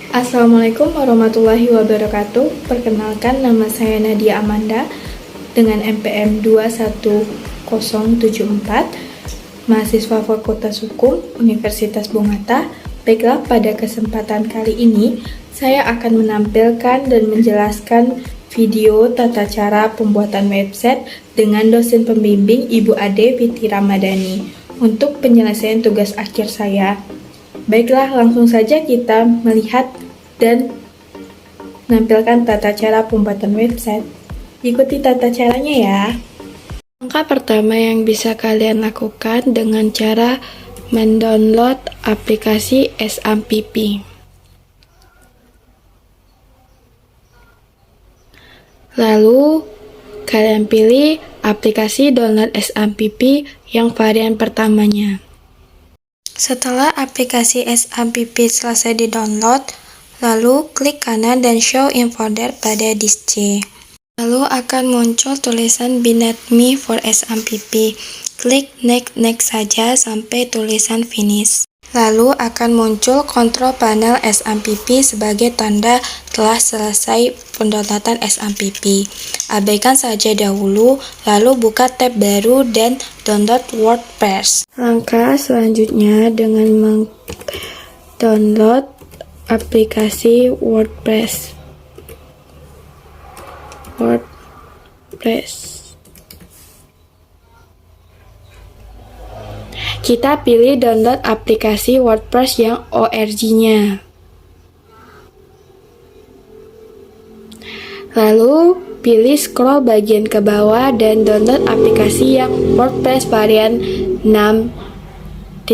Assalamualaikum warahmatullahi wabarakatuh. Perkenalkan, nama saya Nadia Amanda dengan NPM 21074, mahasiswa Fakultas Hukum Universitas Bungata. Baiklah, pada kesempatan kali ini saya akan menampilkan dan menjelaskan video tata cara pembuatan website dengan dosen pembimbing Ibu Ade Fitri Ramadhani untuk penyelesaian tugas akhir saya. Baiklah, langsung saja kita melihat dan menampilkan tata cara pembuatan website. Ikuti tata caranya ya. Langkah pertama yang bisa kalian lakukan dengan cara mendownload aplikasi SAMPP. Lalu, kalian pilih aplikasi download SAMPP yang varian pertamanya. Setelah aplikasi SAMPP selesai di-download, lalu klik kanan dan show in folder pada disk C. Lalu akan muncul tulisan binet me for SAMPP. Klik next saja sampai tulisan finish. Lalu akan muncul kontrol panel SAMPP sebagai tanda telah selesai pendownloadan SAMPP. Abaikan saja dahulu, lalu buka tab baru dan download WordPress. Langkah selanjutnya dengan mendownload aplikasi WordPress. Kita pilih download aplikasi WordPress yang ORG-nya. Lalu pilih scroll bagian ke bawah dan download aplikasi yang WordPress varian 6.0.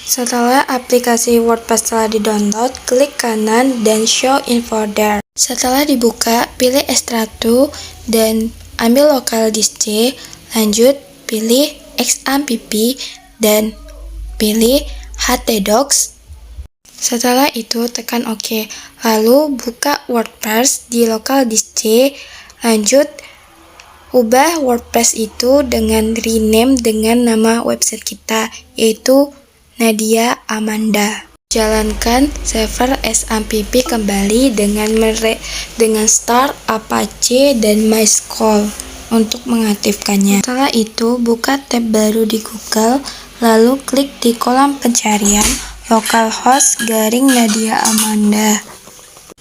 Setelah aplikasi WordPress telah di-download, klik kanan dan show in folder. Setelah dibuka, pilih Extract dan ambil local disk C. Lanjut, pilih XAMPP dan pilih htdocs. Setelah itu, tekan OK. Lalu, buka WordPress di local disk C. Lanjut, ubah WordPress itu dengan rename dengan nama website kita, yaitu Nadia Amanda. Jalankan server SAMPP kembali dengan start Apache dan MySQL untuk mengaktifkannya. Setelah itu, buka tab baru di Google, lalu klik di kolom pencarian localhost Nadia Amanda.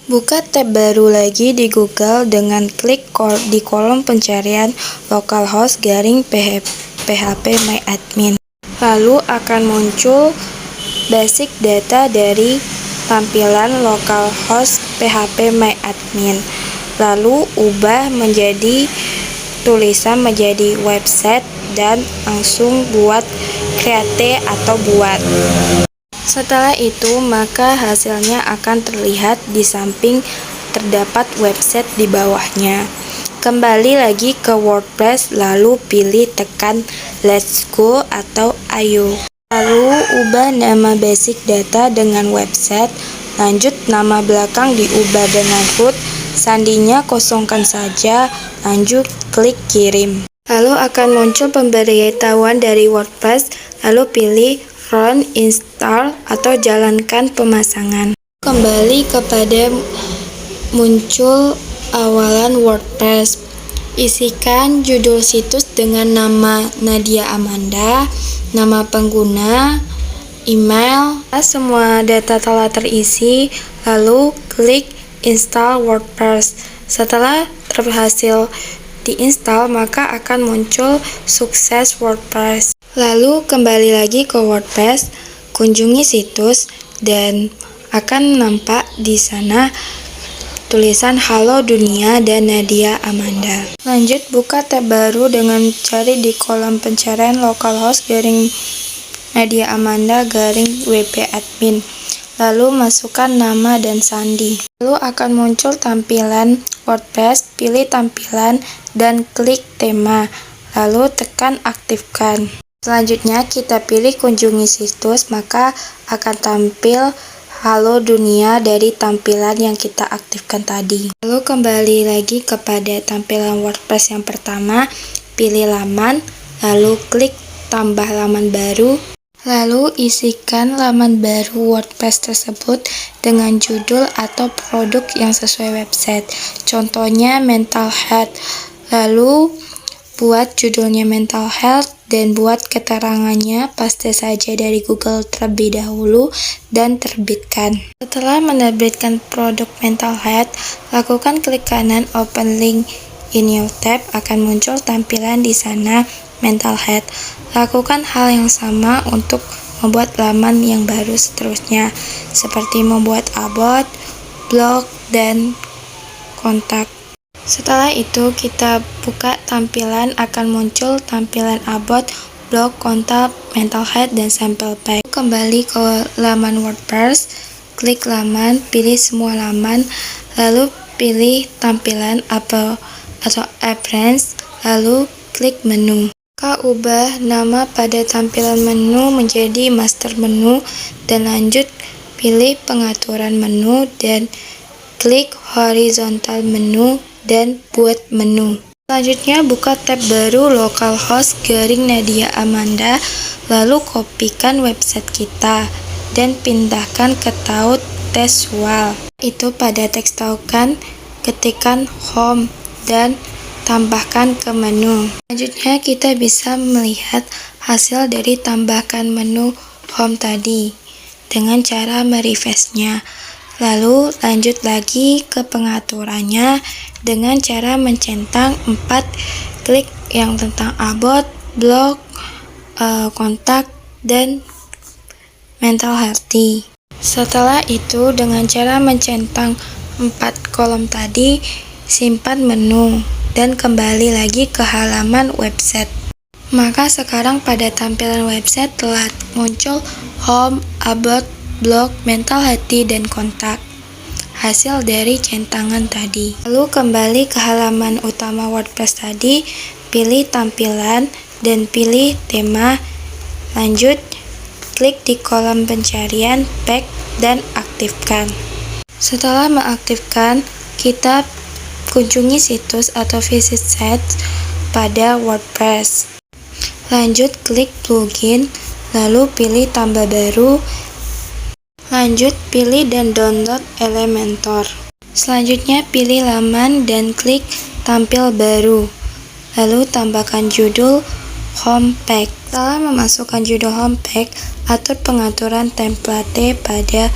Buka tab baru lagi di Google dengan klik di kolom pencarian localhost phpMyAdmin. Lalu akan muncul basic data dari tampilan localhost phpMyAdmin. Lalu ubah menjadi tulisan menjadi website dan langsung buat create atau buat. Setelah itu, maka hasilnya akan terlihat di samping terdapat website di bawahnya. Kembali lagi ke WordPress, lalu pilih tekan Let's Go atau Ayo. Lalu ubah nama basic data dengan website. Lanjut, nama belakang diubah dengan root. Sandinya kosongkan saja. Lanjut, klik kirim. Lalu akan muncul pemberitahuan dari WordPress. Lalu pilih Run, Install, atau jalankan pemasangan. Kembali kepada muncul awalan WordPress. Isikan judul situs dengan nama Nadia Amanda, nama pengguna, email. Semua data telah terisi, lalu klik install WordPress. Setelah berhasil diinstal, maka akan muncul sukses WordPress. Lalu kembali lagi ke WordPress, kunjungi situs dan akan nampak di sana tulisan Halo Dunia dan Nadia Amanda. Lanjut, buka tab baru dengan cari di kolom pencarian localhost Nadia Amanda WP admin. Lalu masukkan nama dan sandi. Lalu akan muncul tampilan WordPress, pilih tampilan dan klik tema. Lalu tekan aktifkan. Selanjutnya kita pilih kunjungi situs, maka akan tampil Halo Dunia dari tampilan yang kita aktifkan tadi. Lalu kembali lagi kepada tampilan WordPress yang pertama, pilih laman, lalu klik tambah laman baru. Lalu isikan laman baru WordPress tersebut dengan judul atau produk yang sesuai website. Contohnya mental health. Lalu buat judulnya mental health dan buat keterangannya, paste saja dari Google terlebih dahulu dan terbitkan. Setelah menerbitkan produk mental health, lakukan klik kanan open link in your tab, akan muncul tampilan di sana mental health. Lakukan hal yang sama untuk membuat laman yang baru seterusnya, seperti membuat about, blog, dan kontak. Setelah itu kita buka tampilan, akan muncul tampilan about, blog, kontak, mental health, dan sample page. Kembali ke laman WordPress, klik laman, pilih semua laman, lalu pilih tampilan atau appearance, lalu klik menu. Maka ubah nama pada tampilan menu menjadi master menu dan lanjut pilih pengaturan menu dan klik horizontal menu dan buat menu. Selanjutnya buka tab baru localhost Nadia Amanda, lalu kopikan website kita dan pindahkan ke taut TestWall. Itu pada teks taukan ketikkan home dan tambahkan ke menu. Selanjutnya kita bisa melihat hasil dari tambahkan menu home tadi dengan cara merefreshnya. Lalu lanjut lagi ke pengaturannya dengan cara mencentang 4 klik yang tentang about, blog, kontak, dan mental healthy. Setelah itu dengan cara mencentang 4 kolom tadi, simpan menu dan kembali lagi ke halaman website. Maka sekarang pada tampilan website telah muncul home, about, blog, mental healthy, dan kontak, hasil dari centangan tadi. Lalu kembali ke halaman utama WordPress tadi, pilih tampilan dan pilih tema, lanjut klik di kolom pencarian back dan aktifkan. Setelah mengaktifkan, kita kunjungi situs atau visit site pada WordPress. Lanjut klik plugin, lalu pilih tambah baru, lanjut pilih dan download Elementor. Selanjutnya pilih laman dan klik tampil baru, lalu tambahkan judul homepage. Setelah memasukkan judul homepage, atur pengaturan template pada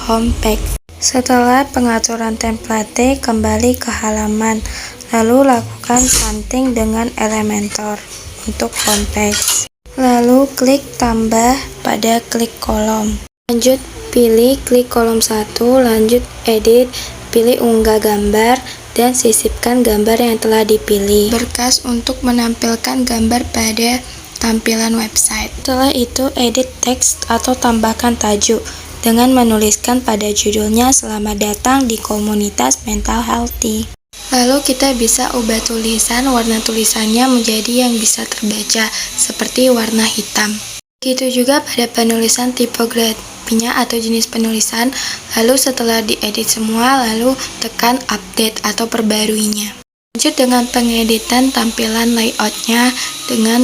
homepage. Setelah pengaturan template, kembali ke halaman, lalu lakukan setting dengan Elementor untuk homepage. Lalu klik tambah pada klik kolom. Lanjut pilih klik kolom 1, lanjut edit, pilih unggah gambar, dan sisipkan gambar yang telah dipilih. Berkas untuk menampilkan gambar pada tampilan website. Setelah itu edit teks atau tambahkan tajuk dengan menuliskan pada judulnya selamat datang di komunitas mental healthy. Lalu kita bisa ubah tulisan, warna tulisannya menjadi yang bisa terbaca seperti warna hitam. Begitu juga pada penulisan tipografinya atau jenis penulisan. Lalu setelah diedit semua, lalu tekan update atau perbaruinya. Lanjut dengan pengeditan tampilan layoutnya dengan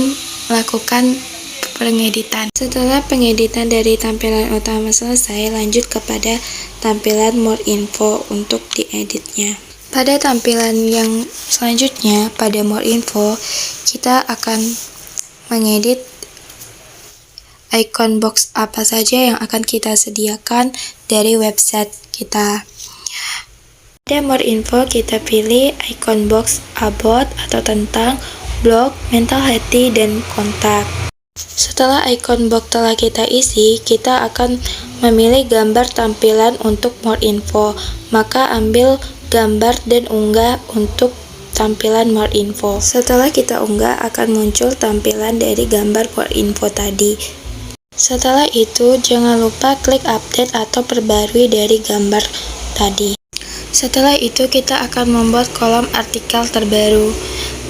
melakukan pengeditan. Setelah pengeditan dari tampilan utama selesai, lanjut kepada tampilan more info untuk dieditnya. Pada tampilan yang selanjutnya, pada more info, kita akan mengedit icon box apa saja yang akan kita sediakan dari website kita. Pada more info, kita pilih icon box about atau tentang, blog, mental healthy, dan kontak. Setelah icon box telah kita isi, kita akan memilih gambar tampilan untuk more info. Maka ambil gambar dan unggah untuk tampilan more info. Setelah kita unggah, akan muncul tampilan dari gambar more info tadi. Setelah itu, jangan lupa klik update atau perbarui dari gambar tadi. Setelah itu, kita akan membuat kolom artikel terbaru.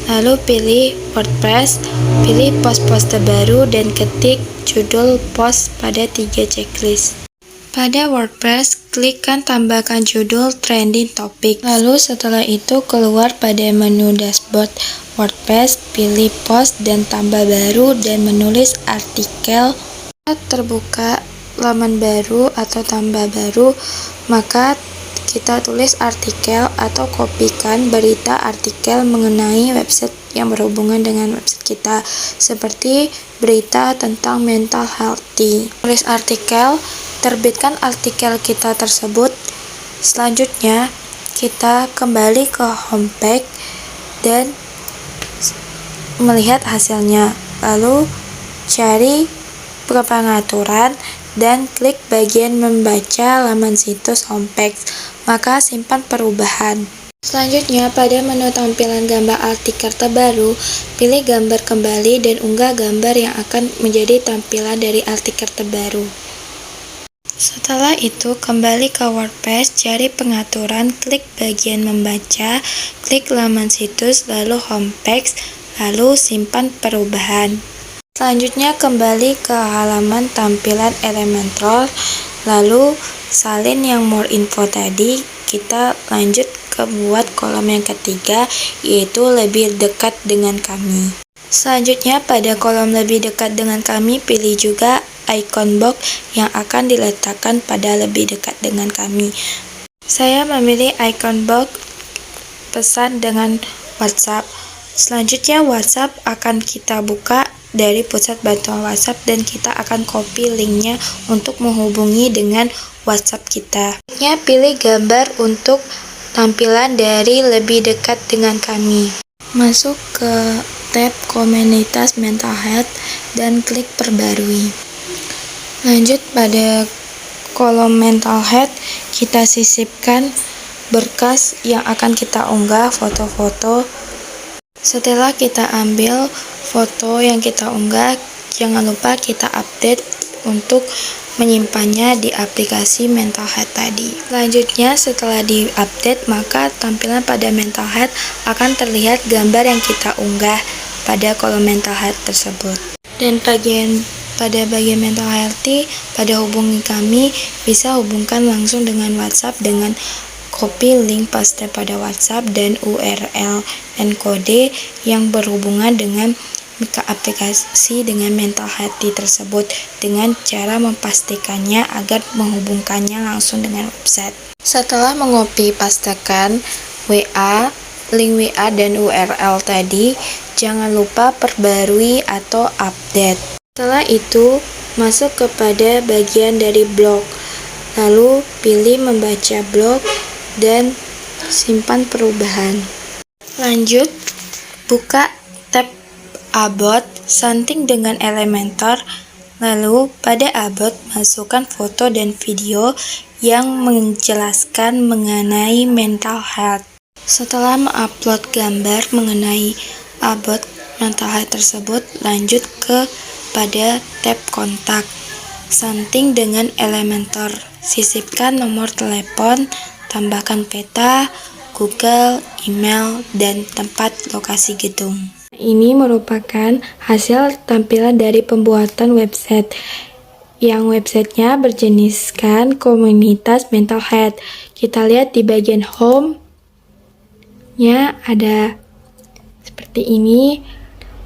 Lalu pilih WordPress, pilih post-post terbaru dan ketik judul post pada 3 checklist. Pada WordPress, klikkan tambahkan judul trending topic. Lalu setelah itu keluar pada menu dashboard WordPress, pilih post dan tambah baru dan menulis artikel Terbuka laman baru atau tambah baru, maka kita tulis artikel atau kopikan berita artikel mengenai website yang berhubungan dengan website kita, seperti berita tentang mental healthy. Tulis artikel, terbitkan artikel kita tersebut. Selanjutnya kita kembali ke homepage dan melihat hasilnya, lalu cari pengaturan dan klik bagian membaca laman situs homepage, maka simpan perubahan. Selanjutnya, pada menu tampilan gambar artikel terbaru, pilih gambar kembali dan unggah gambar yang akan menjadi tampilan dari artikel terbaru. Setelah itu, kembali ke WordPress, cari pengaturan, klik bagian membaca, klik laman situs, lalu homepage, lalu simpan perubahan. Selanjutnya, kembali ke halaman tampilan Elementor, lalu salin yang more info tadi, kita lanjut ke buat kolom yang ketiga, yaitu lebih dekat dengan kami. Selanjutnya, pada kolom lebih dekat dengan kami, pilih juga icon box yang akan diletakkan pada lebih dekat dengan kami. Saya memilih icon box pesan dengan WhatsApp. Selanjutnya, WhatsApp akan kita buka dari pusat bantuan WhatsApp dan kita akan copy linknya untuk menghubungi dengan WhatsApp kita. Selanjutnya, pilih gambar untuk tampilan dari lebih dekat dengan kami. Masuk ke tab komunitas mental health dan klik perbarui. Lanjut pada kolom mental health, kita sisipkan berkas yang akan kita unggah, foto-foto. Setelah kita ambil foto yang kita unggah, jangan lupa kita update untuk menyimpannya di aplikasi mental health tadi. Selanjutnya, setelah di-update, maka tampilan pada mental health akan terlihat gambar yang kita unggah pada kolom mental health tersebut. Dan pada bagian mental healthy, pada hubungi kami, bisa hubungkan langsung dengan WhatsApp dengan copy link paste pada WhatsApp dan URL dan kode yang berhubungan dengan aplikasi dengan mental healthy tersebut dengan cara memastikannya agar menghubungkannya langsung dengan website. Setelah mengopi pastekan link WA dan URL tadi, jangan lupa perbarui atau update. Setelah itu, masuk kepada bagian dari blog, lalu pilih membaca blog dan simpan perubahan. Lanjut, buka tab About, setting dengan Elementor, lalu pada About masukkan foto dan video yang menjelaskan mengenai mental health. Setelah mengupload gambar mengenai About mental health tersebut, lanjut ke pada tab kontak, setting dengan Elementor, sisipkan nomor telepon, tambahkan peta, Google, email, dan tempat lokasi gedung. Ini merupakan hasil tampilan dari pembuatan website yang websitenya berjeniskan komunitas mental health. Kita lihat di bagian home-nya ada seperti ini,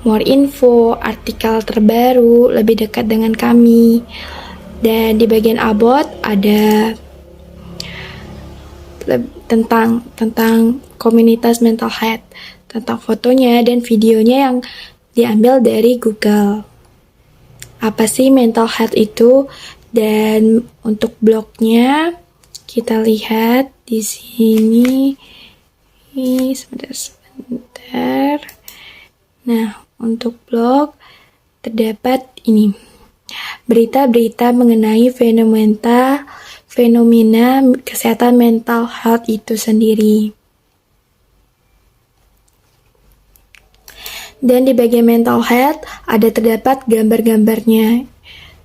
more info, artikel terbaru, lebih dekat dengan kami. Dan di bagian about ada tentang komunitas mental health, tentang fotonya dan videonya yang diambil dari Google. Apa sih mental health itu? Dan untuk blognya kita lihat di sini. Sebentar. Nah, untuk blog terdapat ini. Berita-berita mengenai fenomena kesehatan mental health itu sendiri. Dan di bagian mental health ada terdapat gambar-gambarnya,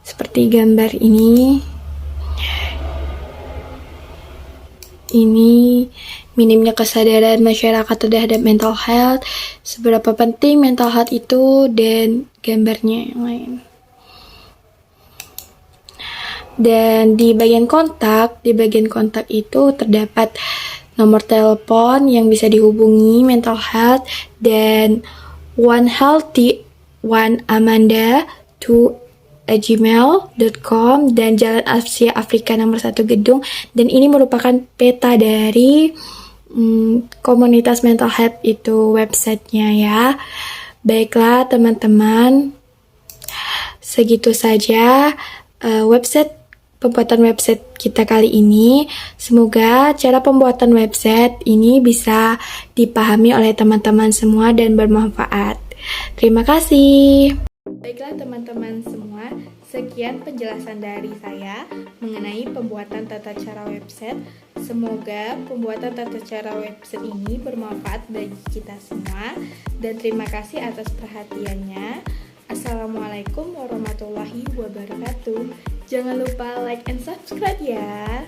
seperti gambar ini. Ini minimnya kesadaran masyarakat terhadap mental health, seberapa penting mental health itu, dan gambarnya yang lain. Dan di bagian kontak itu terdapat nomor telepon yang bisa dihubungi mental health, dan One Healthy, One Amanda, Two gmail.com dan Jalan Asia Afrika nomor 1 Gedung, dan ini merupakan peta dari komunitas mental health itu websitenya ya. Baiklah teman-teman, segitu saja pembuatan website kita kali ini. Semoga cara pembuatan website ini bisa dipahami oleh teman-teman semua dan bermanfaat. Terima kasih. Baiklah teman-teman semua, sekian penjelasan dari saya mengenai pembuatan tata cara website. Semoga pembuatan tata cara website ini bermanfaat bagi kita semua, dan terima kasih atas perhatiannya. Assalamualaikum warahmatullahi wabarakatuh. Jangan lupa like and subscribe ya.